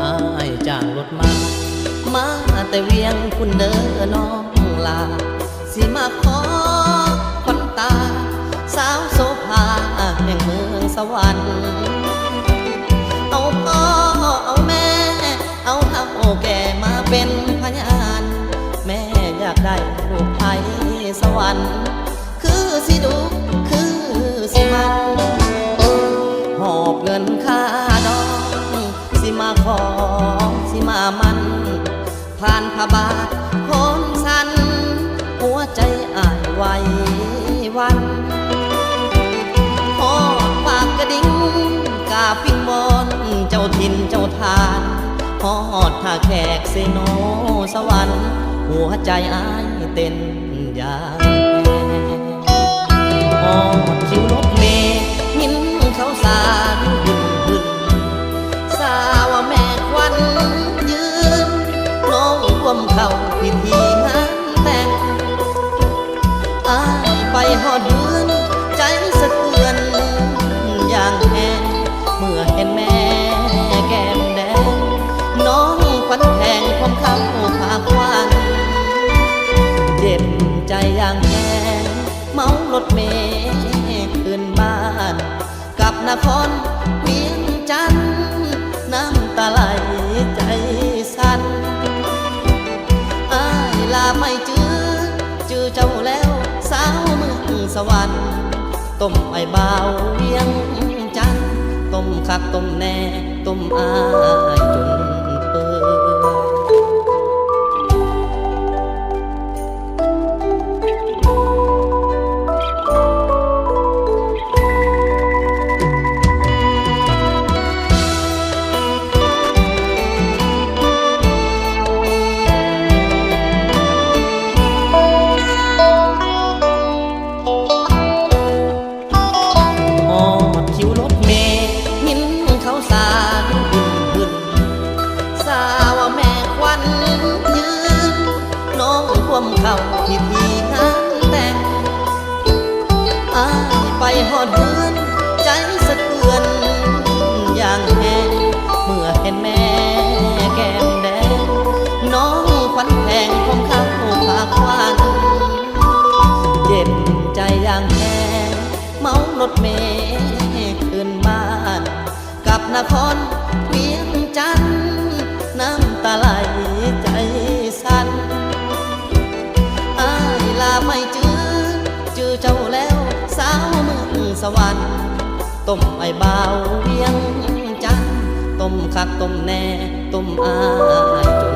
อายจ้างรถมาแต่เวียงคุณเด้อน้องลาสิมาขอขวัญตาสาวโสภาแห่งเมืองสวรรค์เอาพ่อเอาแม่เอาเฒ่าแก่มาเป็นพยานแม่อยากได้ลูกไทยสวรรค์คือสิดูคือสิมันหอบเงินค่าดองสิมาขอสิมามันผ่านพระบาทโคนสันหัวใจอ้ายไหววันหอบปากกระดิ่งกาปิ้งบอนเจ้าถิ่นเจ้าทานหอดท่าแขกเซโนสวรรค์หัวใจอ้ายเต้นยางหอบคิวรถเมล์หินเขาสารขึ้นสาวแม่ควันยืนน้องร่วมเข้าพิธีงานแต่งอ้ายไปหอดเดือนใจสะเทือนอย่างแห้งเมื่อเห็นแม่แก้มแดงน้องควันแทงความเข้าผาควันเจ็บใจอย่างแห้งเมารถเมล์ขึ้นบ้านกลับนครเวียงจันทน์น้ำตาไหลใจสั่นอ้ายลาไม่จื้อเจ้าแล้วสาวเมืองสวรรค์ต้มไอ้บ่าวเวียงจันทน์ต้มคักต้มแน่ต้มอ้ายจนเปื่อยเข้าพิธีงานแต่งอ้ายไปหอดเดือนใจสะเทือนอย่างแห้งเมื่อเห็นแม่แก้มแดงน้องควันแทงผมเข้าผาควันเจ็บใจอย่างแห้งเมารถเมล์ขึ้นบ้านกลับนครเวียงจันทน์น้ำตาไหลใจสั่นลาไม่จื้อเจ้าแล้วสาวเมืองสวรรค์ต้มไอ้บ่าวเวียงจันทน์ต้มคักต้มแน่ต้มอ้าย